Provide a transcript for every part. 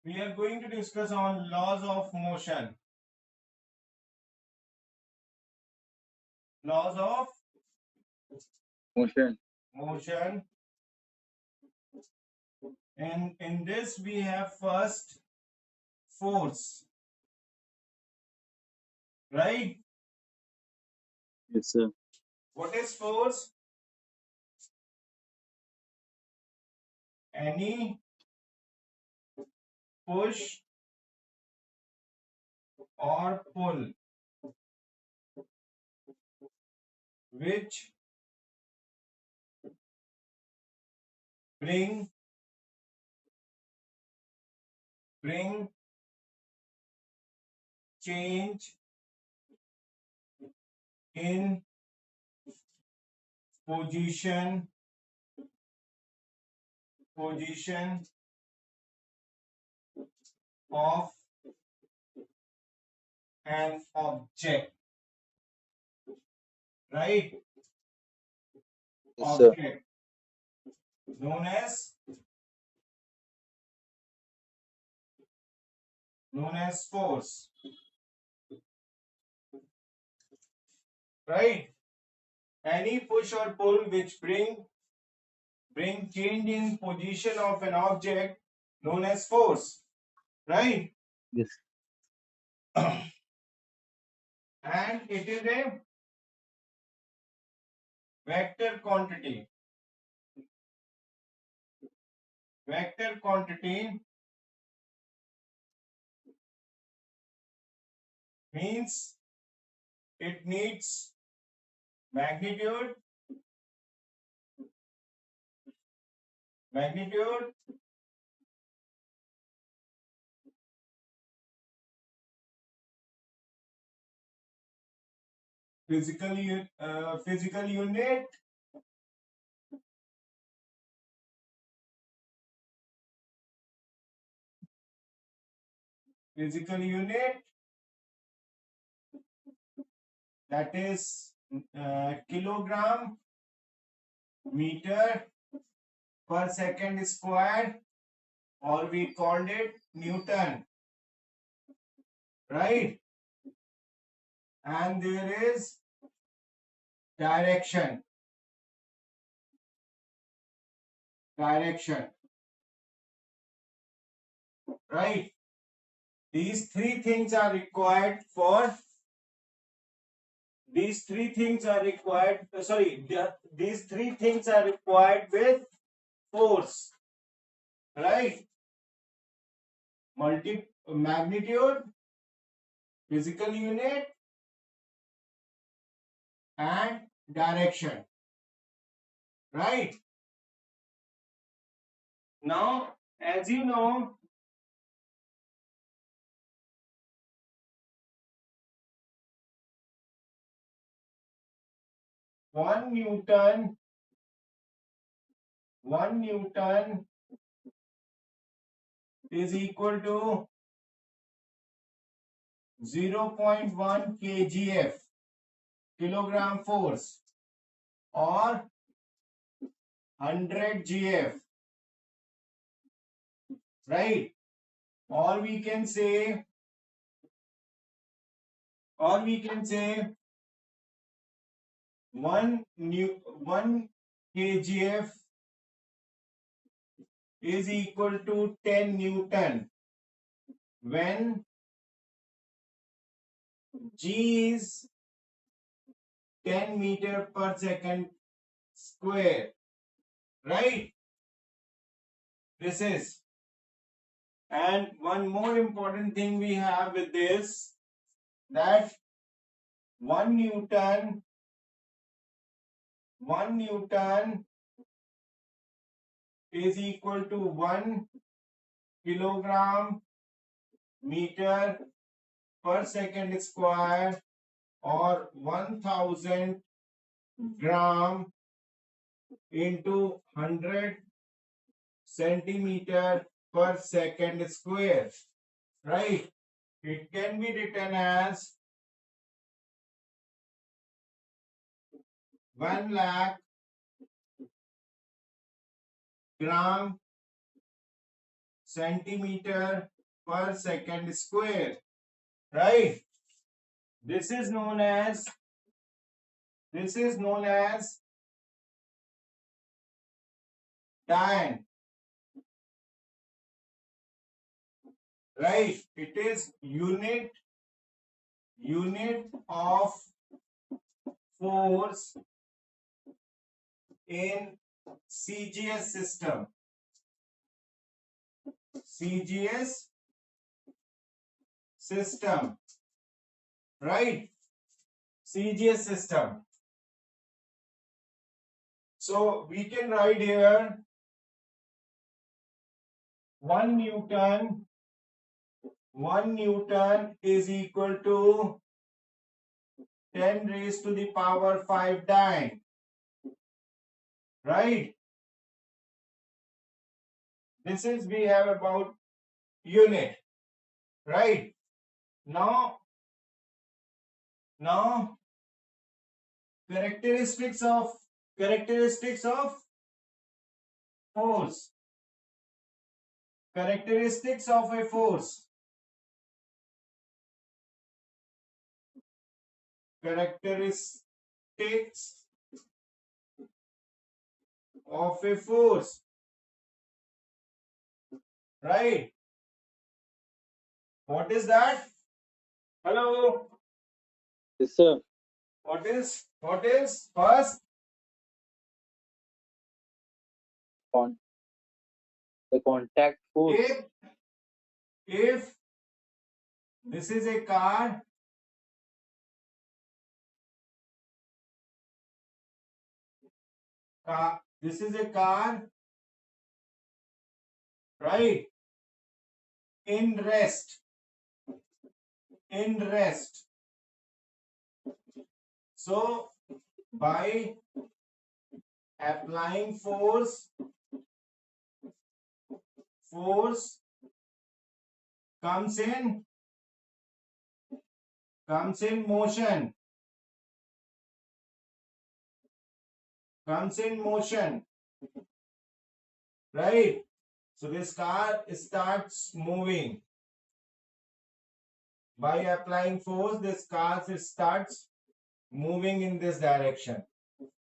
We are going to discuss on laws of motion. Laws of Motion. motion. And in this we have first force, right? Yes, sir. What is force? Any push or pull which bring change in position of an object, right? Yes, sir. Object known as force, right? Any push or pull which bring change in position of an object known as force, right? Yes. And it is a vector quantity. Vector quantity means it needs magnitude, magnitude, physical unit, physical unit that is kilogram meter per second square, or we called it Newton, right? And there is direction, direction, right? These three things are required for these three things are required. These three things are required with force, right? Magnitude, physical unit, and direction, right? Now, as you know, 1 Newton, 1 Newton is equal to 0.1 kgf, kilogram force, or 100 gf, right? Or we can say, or we can say 1 kgf is equal to 10 Newton when g is 10 meter per second square, right? This is, and one more important thing we have with this, that 1 Newton, 1 Newton is equal to 1 kilogram meter per second square, or 1000 gram into 100 centimeter per second square, right? It can be written as 1 lakh gram centimeter per second square, right? This is known as Dian, right? It is unit of force in CGS system. CGS system, right? CGS system. So we can write here 1 Newton is equal to 10 raised to the power 5 Dian, right? This is we have about unit, right? Now characteristics of force. Characteristics of a force. Characteristics of a force, right? What is that? Hello. Yes, sir. What is first? Con the contact force. If this is a car, this is a car, right? In rest. So by applying force comes in motion. Right? So this car starts moving. By applying force, this car starts moving in this direction,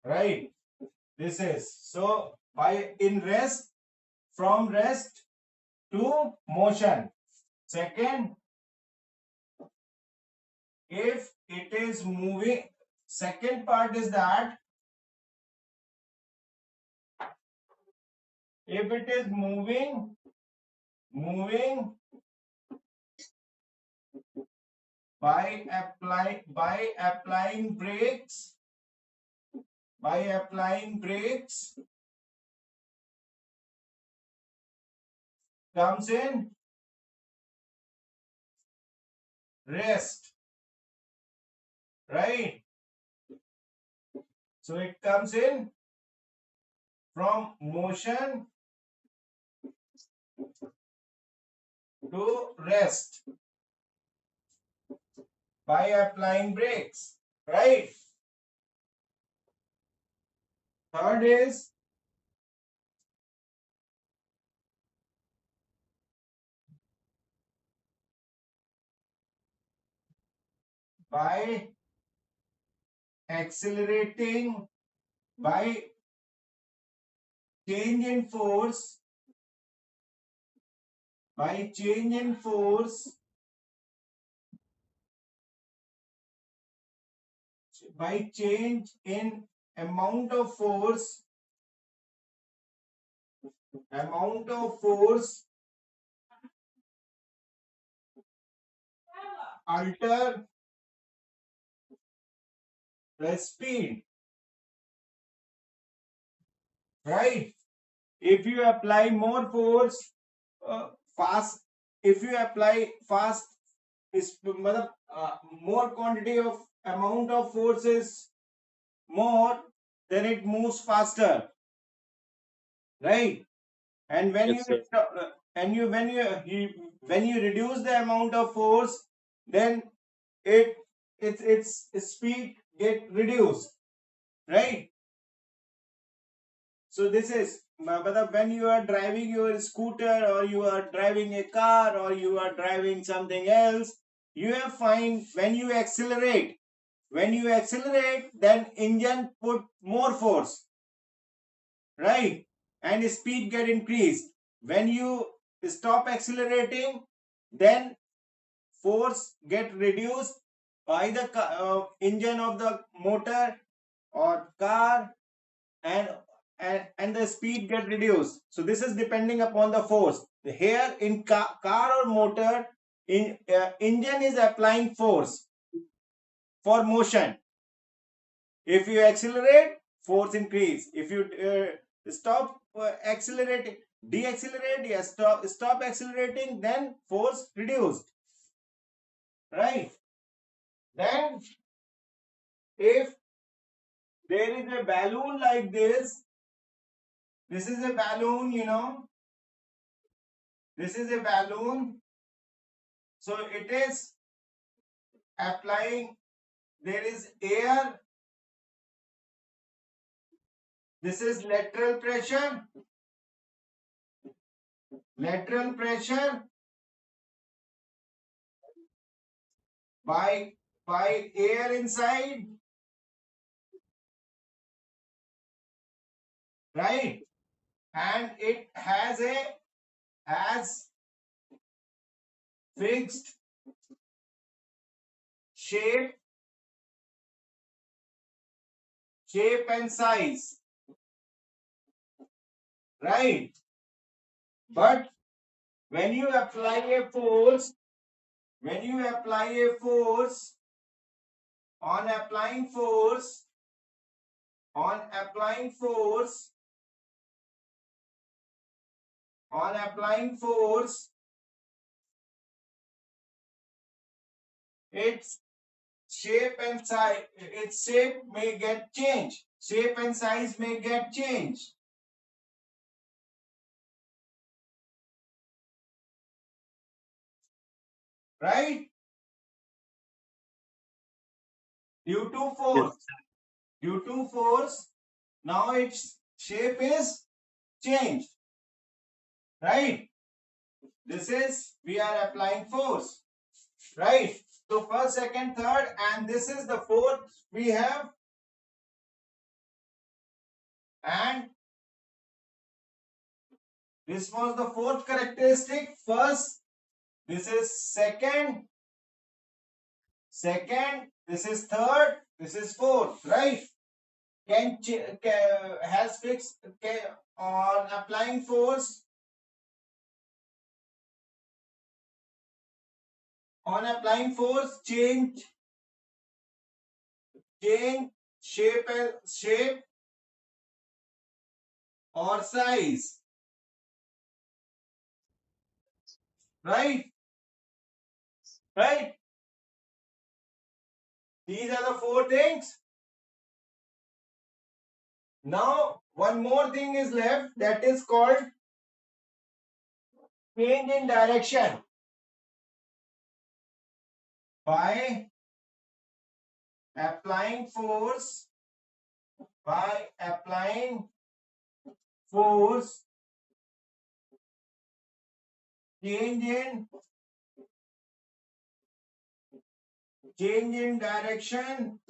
right? This is so by in rest, from rest to motion. Second, if it is moving, second part is that if it is moving by applying brakes, comes in rest, right? So it comes in from motion to rest by applying brakes, right? Third is by accelerating, by change in force, by change in amount of force, alter the speed, right? If you apply more force, fast, if you apply fast, is more quantity of amount of force is more, then it moves faster, right? And when Yes, sir. when you reduce the amount of force, then its speed get reduced, right? So this is when you are driving your scooter or you are driving a car or you are driving something else, you have find when you accelerate, then engine put more force, right? And speed get increased. When you stop accelerating, then force get reduced by the engine of the motor or car, and, and the speed get reduced. So this is depending upon the force. Here in car or motor, engine is applying force for motion. If you accelerate, force increase. If you stop accelerating, deaccelerate, yes, stop accelerating, then force reduced, right? Then if there is a balloon like this is a balloon, this is a balloon. So it is applying, there is air. This is lateral pressure. Lateral pressure by air inside, right? And it has fixed shape and size, right? But when you apply a force, on applying force, on applying force, on applying force, its shape and size, its shape may get changed. Shape and size may get changed, right? Due to Yes. force. Due to force, now its shape is changed, right? This is, we are applying force, right? So first, second, third, and this is the fourth we have. And this was the fourth characteristic. First, this is second, this is third, this is fourth, right? Has fixed, on applying force, change shape or size, right? Right? These are the four things. Now, one more thing is left, that is called change in direction by applying force, change in direction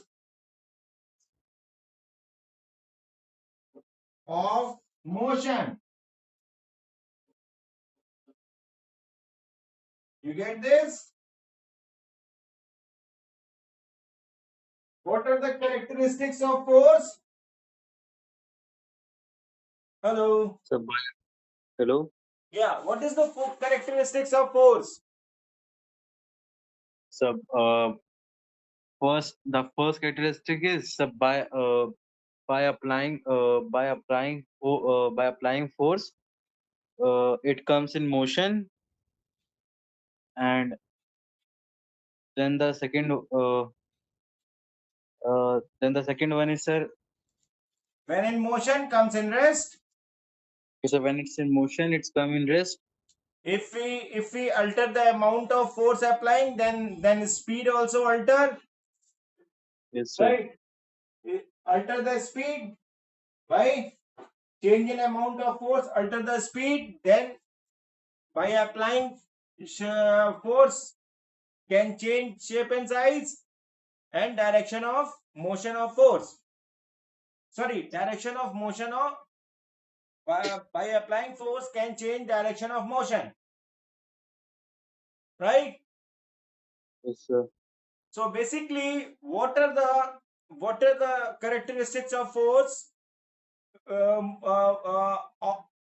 of motion. You get this? What are the characteristics of force? Hello. So, hello. Yeah, what is the characteristics of force? So, the first characteristic is by applying force, it comes in motion, and then the second one is, sir. When in motion, comes in rest. So when it's in motion, it's come in rest. If we alter the amount of force applying, then speed also alter. Yes, sir. Right? Alter the speed by change in amount of force, alter the speed, then by applying force can change shape and size and direction of motion of force. Sorry, direction of motion of by applying force can change direction of motion, right? Yes, sir. So basically, what are the characteristics of force?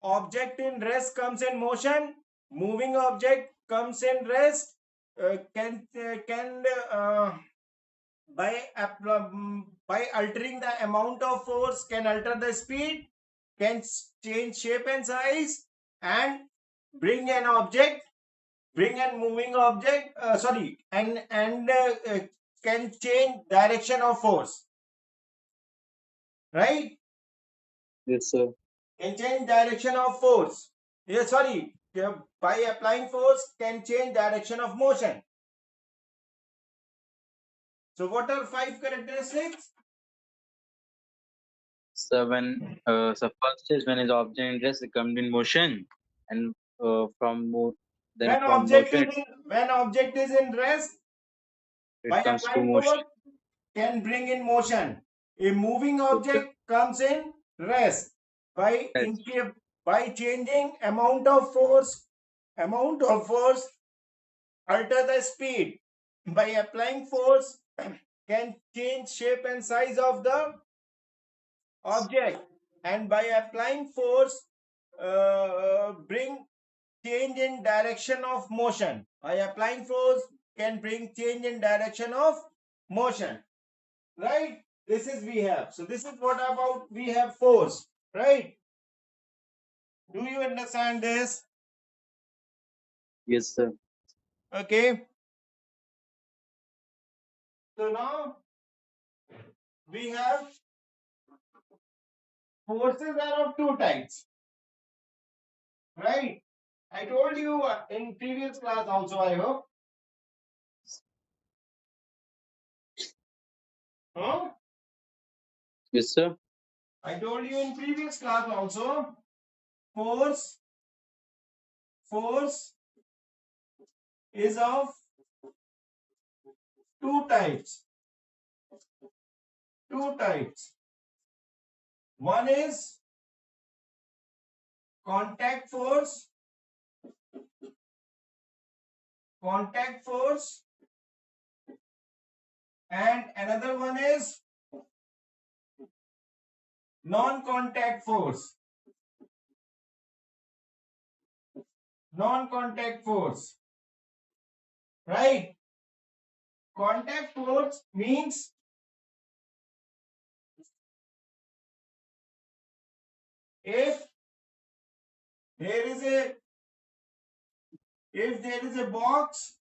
Object in rest comes in motion. Moving object comes in rest. Can by altering the amount of force can alter the speed, can change shape and size, and bring an object, bring a moving object. Sorry, and can change direction of force, right? Yes, sir. Can change direction of force. Yeah, sorry. By applying force can change direction of motion. So what are 5 characteristics? So so first is when is object in rest, it comes in motion, and from then from motion When object is in rest, it by comes to applying motion. force can bring in motion. A moving Yes, sir. object comes in rest by Yes. by changing amount of force alter the speed. By applying force can change shape and size of the object, and by applying force bring change in direction of motion. By applying force can bring change in direction of motion, right? This is we have. So this is what about we have force, right? Do you understand this? Yes, sir. Okay. So now we have forces are of two types, right? I told you in previous class also, I hope. Huh? Yes, sir. I told you in previous class also. Force force is of two types. Two types. One is contact force. Contact force. And another one is non-contact force. Non-contact force. Right? Contact force means if there is a box,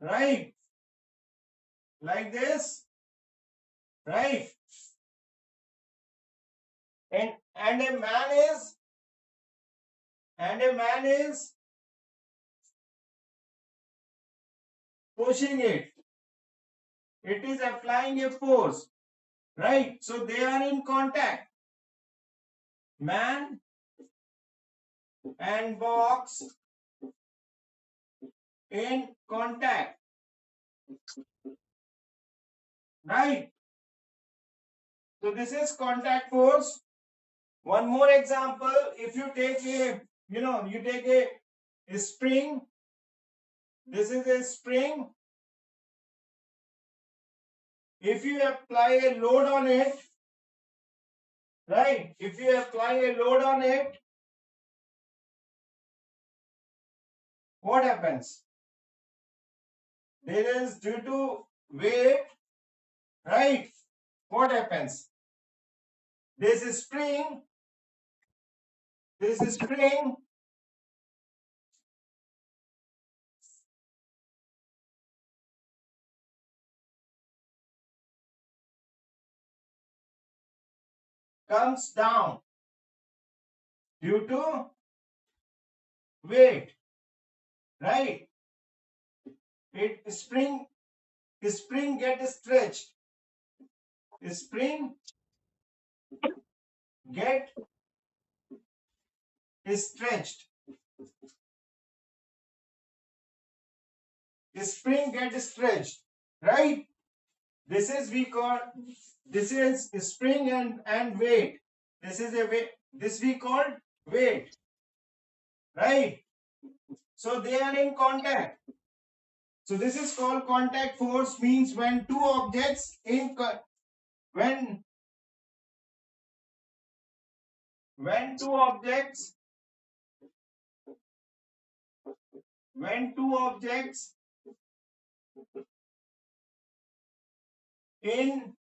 right, like this, right, and a man is pushing it, it is applying a force, right? So they are in contact, man and box in contact, right? So this is contact force. One more example, if you take a, you take a spring, this is a spring. If you apply a load on it, right? If you apply a load on it, what happens? There is due to weight, right? What happens? This spring comes down due to weight, right? It spring get stretched. Spring get stretched. Spring get stretched, right? This is we call, this is spring and weight. This is a weight. This we call weight, right? So they are in contact. So this is called contact force. Means when two objects when two objects in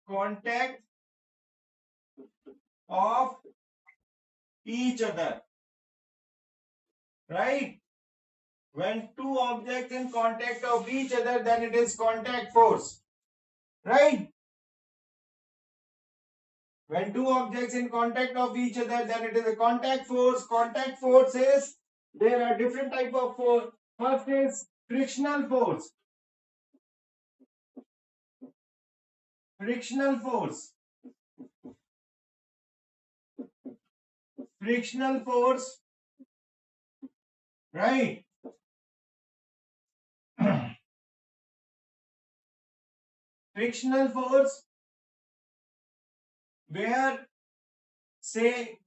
contact of each other, right? When two objects in contact of each other, then it is contact force, right? When two objects in contact of each other, then it is a contact force. Contact force is, there are different type of force. First is frictional force. Frictional force. Frictional force, right? Frictional force, where say,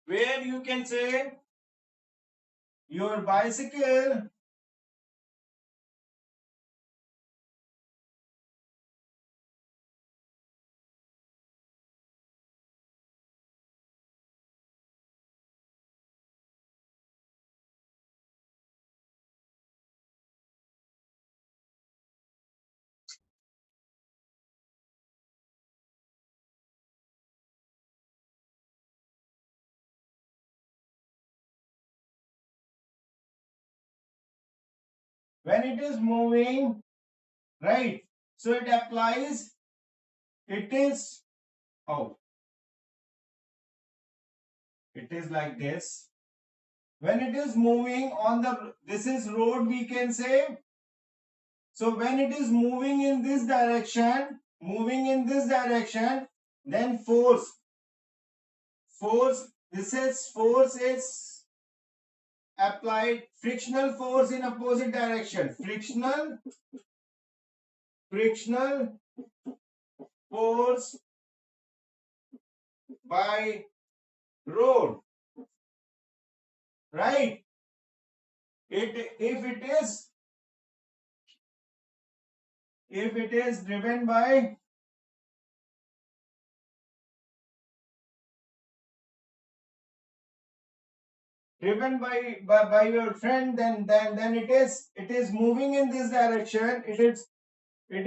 where you can say your bicycle when it is moving, right? So it applies, it is, oh, it is like this. When it is moving on the, this is road we can say. So when it is moving in this direction, then force, this is force is applied, frictional force in opposite direction. Frictional force by road, right? If it is driven by your friend, then it is moving in this direction. It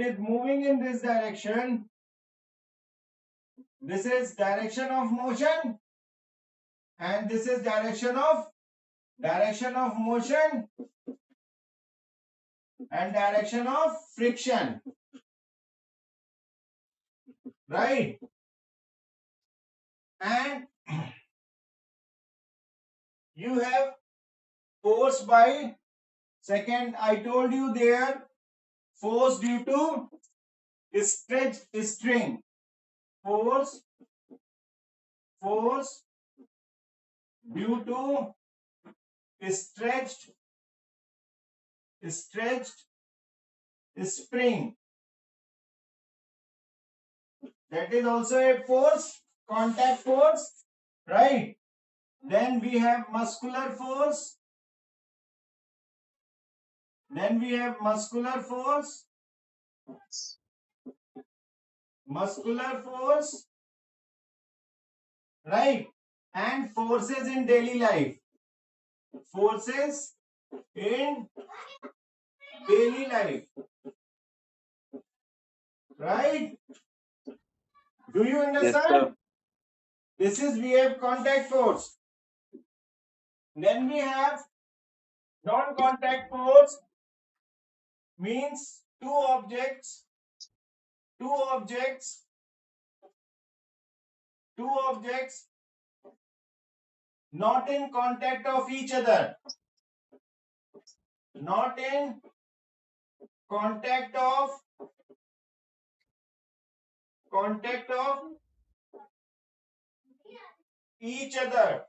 is moving in this direction. This is direction of motion, and this is direction of motion and direction of friction, right? And you have force by, second I told you there, force due to stretched string. Force due to stretched spring. That is also a force, contact force, right? Then we have muscular force. Muscular force, right? And forces in daily life. Forces in daily life, right? Do you Yes, understand? sir. This is, we have contact force. Then we have non-contact force, means two objects not in contact of each other. Not in contact of each other,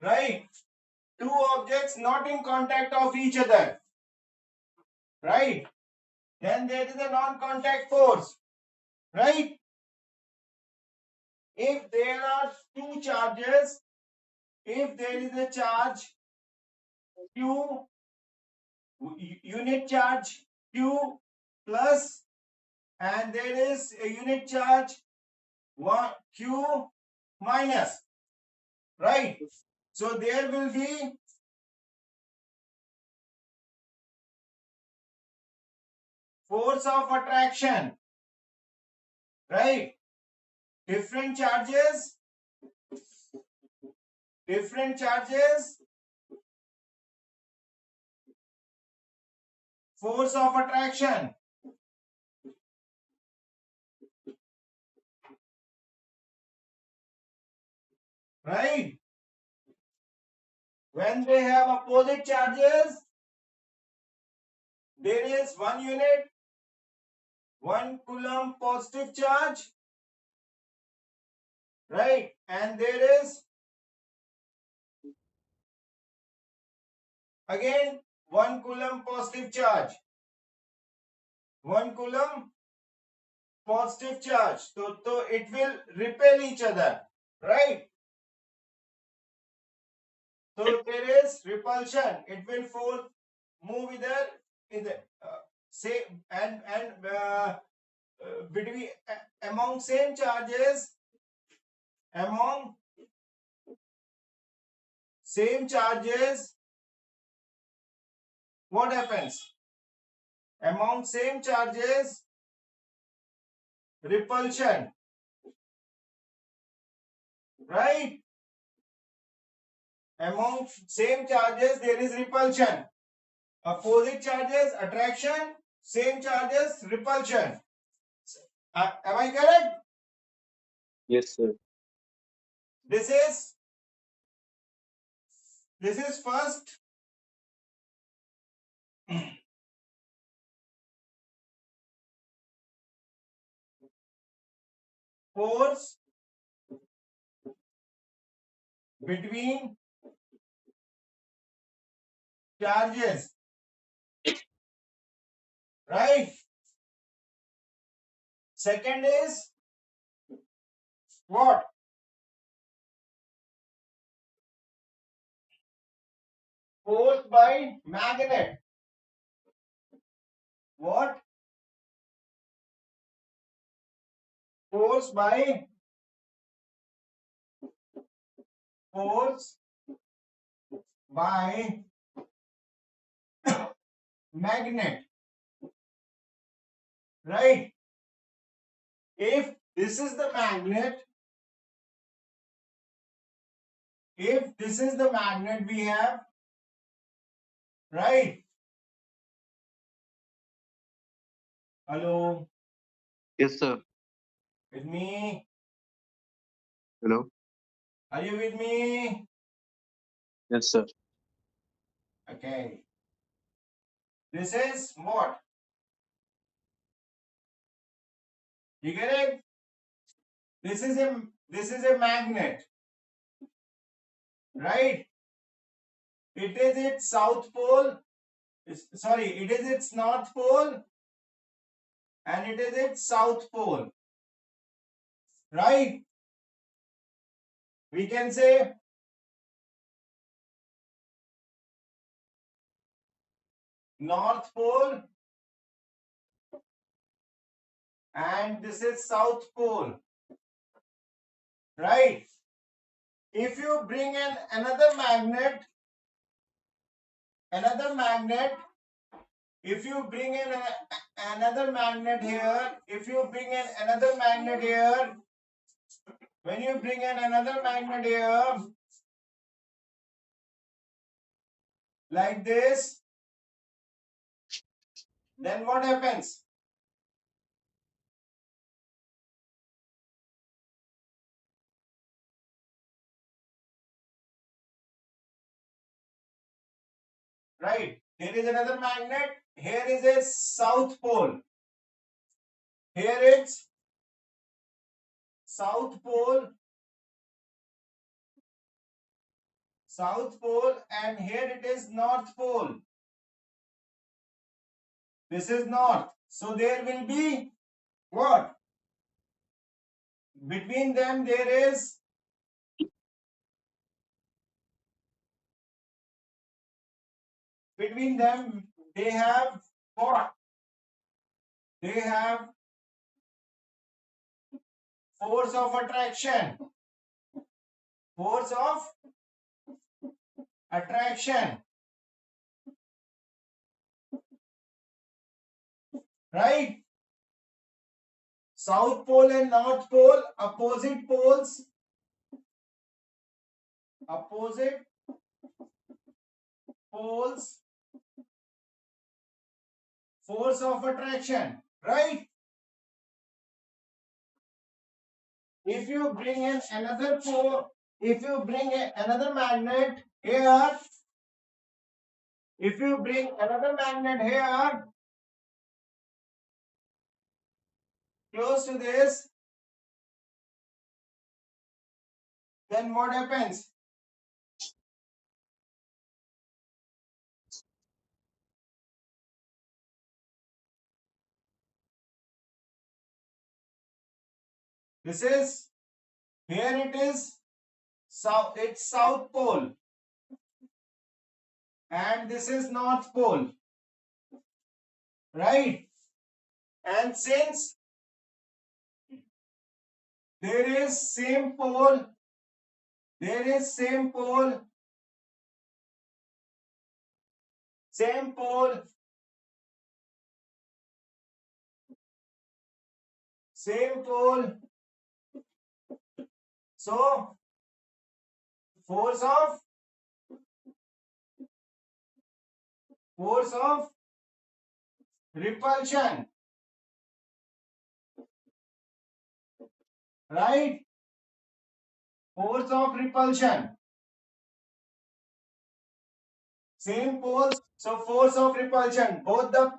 right? Two objects not in contact of each other, right? Then there is a non-contact force, right? If there are two charges, if there is a charge Q, unit charge Q plus, and there is a unit charge 1 Q minus, right? So there will be force of attraction, right? Different charges, force of attraction, right? When they have opposite charges, there is 1 unit, 1 coulomb positive charge, right? And there is again 1 coulomb positive charge, 1 coulomb positive charge. So it will repel each other, right? So there is repulsion. It will move either in the same and between among same charges, among same charges. What happens? Among same charges, repulsion, right? Among same charges, there is repulsion. Opposite charges, attraction. Same charges, repulsion. Am I correct? Yes, sir. This is first force between charges, right? Second is what? Force by magnet. What? Force by magnet, right? If this is the magnet, we have, right? Hello, Yes, sir. with me? Hello. Are you with me? Yes, sir. Okay. This is what? You get it? This is a magnet, right? It is its south pole. It is its north pole, and it is its south pole, right? We can say north pole, and this is south pole, right? If you bring in another magnet, if you bring in another magnet here, when you bring in another magnet here, like this, then what happens? Right? There is another magnet. Here is a south pole. Here it's south pole, and here it is north pole. This is north. So there will be what? Between them there is they have what? They have force of attraction. Force of attraction. Right? South pole and north pole, opposite poles. Opposite poles, force of attraction. Right? If you bring in another pole, if you bring another magnet here, if you bring another magnet here, close to this, then what happens? This is, here it is, south, it's south pole, and this is north pole, right? And since there is same pole, there is same pole, same pole, same pole. So force of repulsion, right? Force of repulsion. Same poles, so force of repulsion. Both the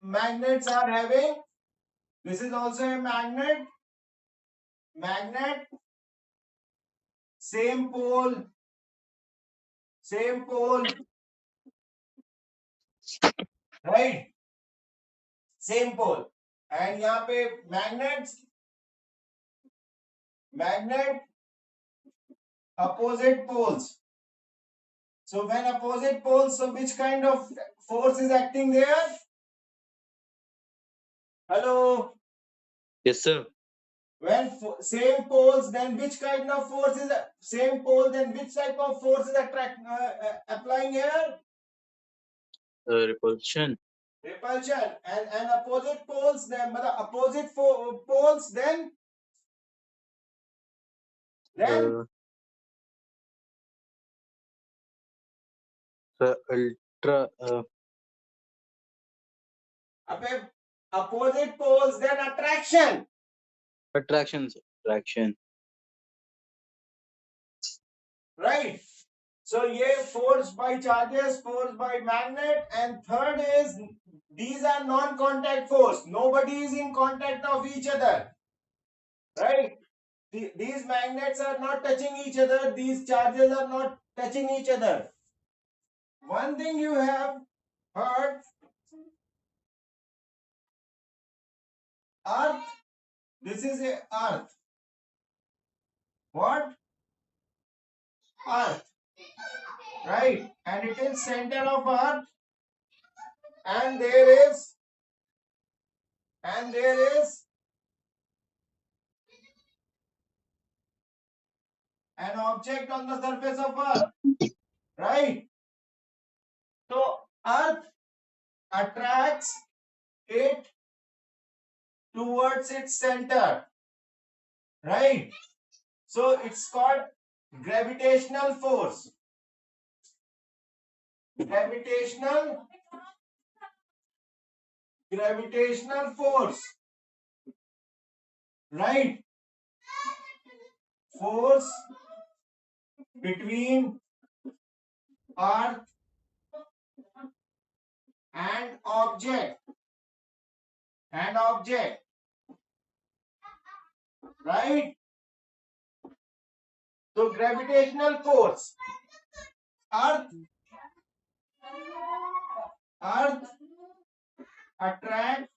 magnets are having. This is also a magnet. Magnet. Same pole. Same pole. Right. Same pole. And यहाँ पे magnets. Magnet. Opposite poles. So when opposite poles, so which kind of force is acting there? Hello. Yes, sir. When same poles, then which kind of force is same pole? Then which type of force is applying here? Repulsion. Repulsion. And opposite poles, then opposite poles, then Ultra. Opposite poles, then attraction. Attraction. Right. So ये force by charges, force by magnet, and third is these are non-contact force. Nobody is in contact of each other. Right. These magnets are not touching each other. These charges are not touching each other. One thing you have heard, earth. This is a earth. What? Earth. Right. And it is center of earth. And there is an object on the surface of earth. Right. So earth attracts it towards its center. Right. So it's called gravitational force. Gravitational force. Right. Force between earth and object, right? So gravitational force, earth attract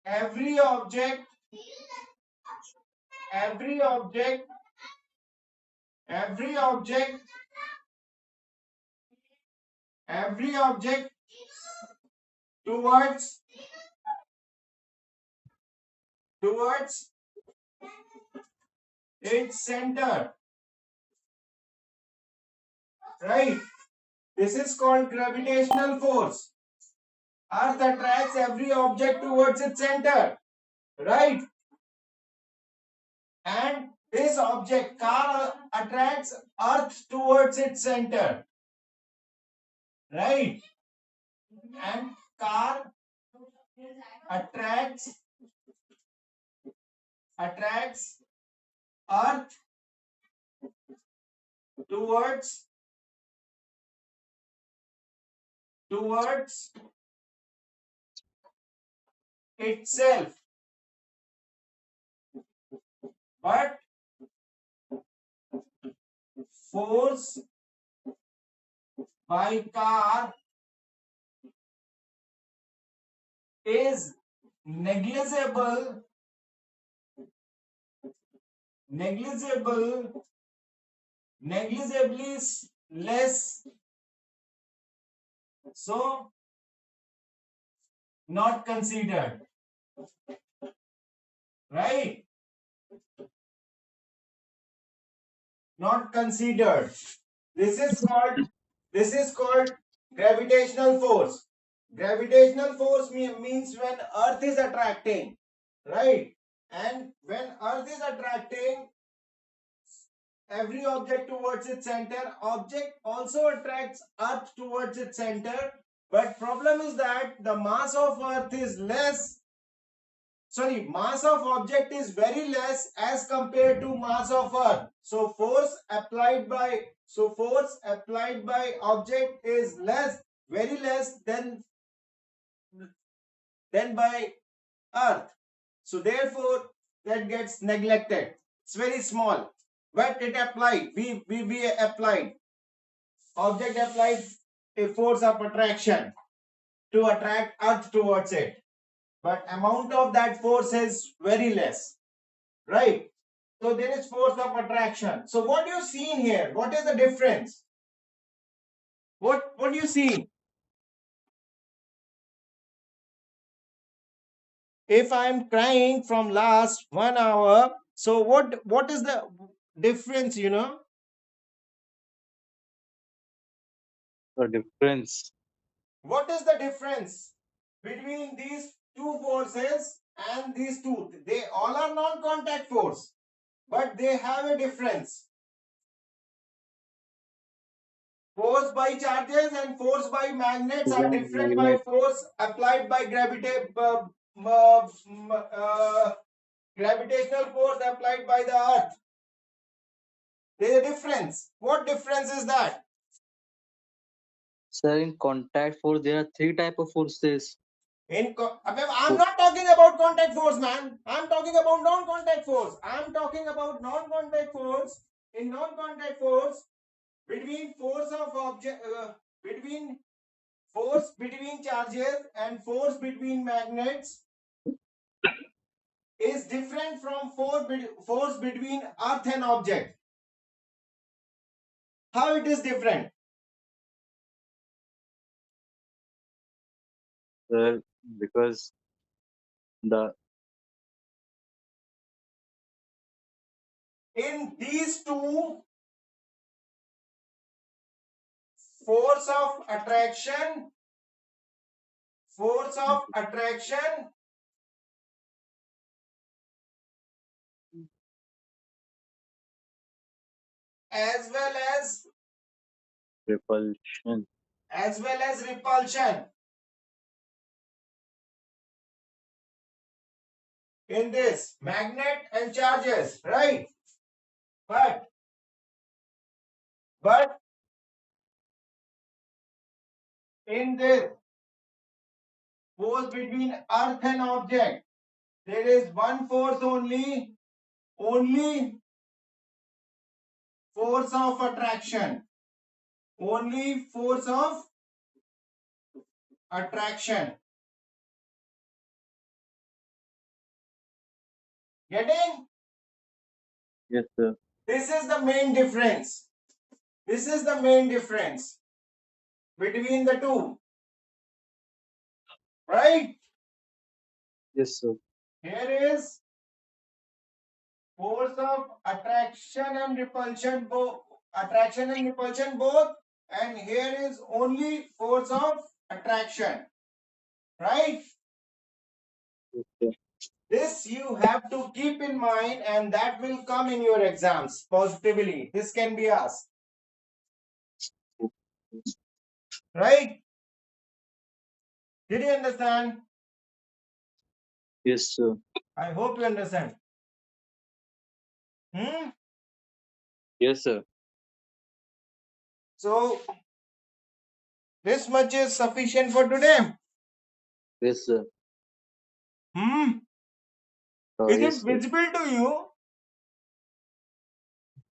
every object every object every object every object towards its center, right? This is called gravitational force. Earth attracts every object towards its center, right? And this object, car, attracts earth towards its center, right? And car attracts earth towards itself, but force by car is negligibly less, so not considered, right? Not considered. This is called gravitational force. Gravitational force means when earth is attracting, right? And when earth is attracting every object towards its center, object also attracts earth towards its center, but problem is that the mass of earth is less, sorry, mass of object is very less as compared to mass of earth. So force applied by object is less, very less than by earth. So therefore that gets neglected. It's very small, but it applied, we applied, object applied a force of attraction to attract earth towards it, but amount of that force is very less, right? So there is force of attraction. So what do you see in here? What is the difference? What do you see? If I am crying from last 1 hour, so what is the difference, The difference. What is the difference between these two forces and these two? They all are non-contact force, but they have a difference. Force by charges and force by magnets are different by force applied by gravitational force applied by the earth. There is a difference. What difference is that? Sir, in contact force, there are three type of forces. I'm not talking about contact force, man. I'm talking about non-contact force. I'm talking about non-contact force. In non-contact force, between force of object, between force between charges and force between magnets is different from force between earth and object. How it is different? Sir, because the In these two, force of attraction as well repulsion. as repulsion in this magnet and charges, right? But in this force between earth and object, there is one force only force of attraction. Only force of attraction. Getting? Yes, sir. This is the main difference. This is the main difference between the two. Right? Yes, sir. Here is force of attraction and repulsion both. Attraction and repulsion both. And here is only force of attraction. Right? Yes, sir. This you have to keep in mind, and that will come in your exams positively. This can be asked. Right? Did you understand? Yes, sir. I hope you understand. Yes, sir. So, this much is sufficient for today. Yes, sir. Is Yes, it sir. visible to you?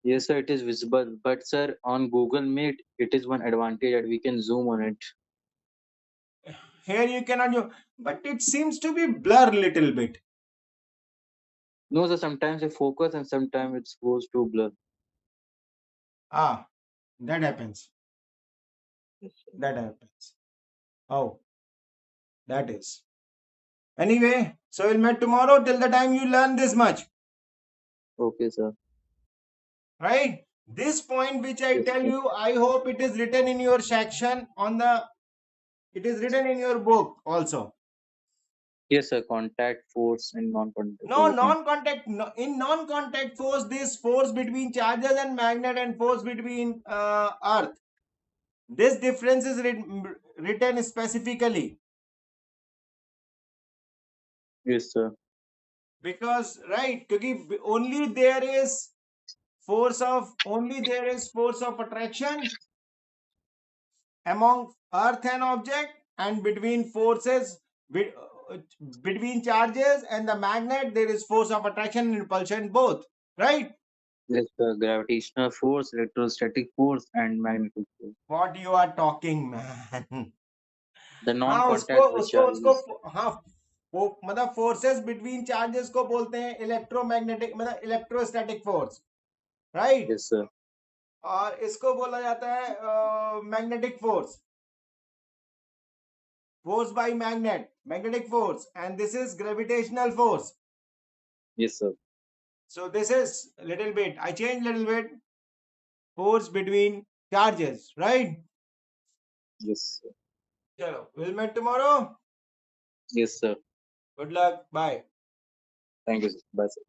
Yes, sir. It is visible, but sir, on Google Meet, it is one advantage that we can zoom on it. Here you cannot do, but it seems to be blur little bit. No, sir. Sometimes it focus and sometimes it goes to blur. Ah, that happens. Yes, sir. That happens. Oh, that is. Anyway, so we'll meet tomorrow till the time you learn this much. Okay, sir. Right? This point which I Yes, tell sir. you, I hope it is written in your section on the, it is written in your book also. Yes, sir. Contact force and non-contact. No, Everything. non-contact, no, in non-contact force, this force between charges and magnet and force between earth, this difference is written specifically. Yes, sir. Because, right, because only there is force of attraction among earth and object, and between forces between charges and the magnet, there is force of attraction and repulsion both. Right? Yes, sir. Gravitational force, electrostatic force, and magnetic force. What you are talking, man? The हाँ, उसको non-contact with उसको उसको charges. हाँ, वो मतलब forces between charges को बोलते हैं इलेक्ट्रोमैग्नेटिक, मतलब electrostatic force. Right? Yes, sir. और इसको बोला जाता है magnetic force, force by magnetic force, and this is gravitational force. Yes, sir. So this is little bit, I changed little bit, force between charges. Right? Yes, sir. Chalo, we'll meet tomorrow. Yes, sir. Good luck. Bye. Thank you, sir. Bye, sir.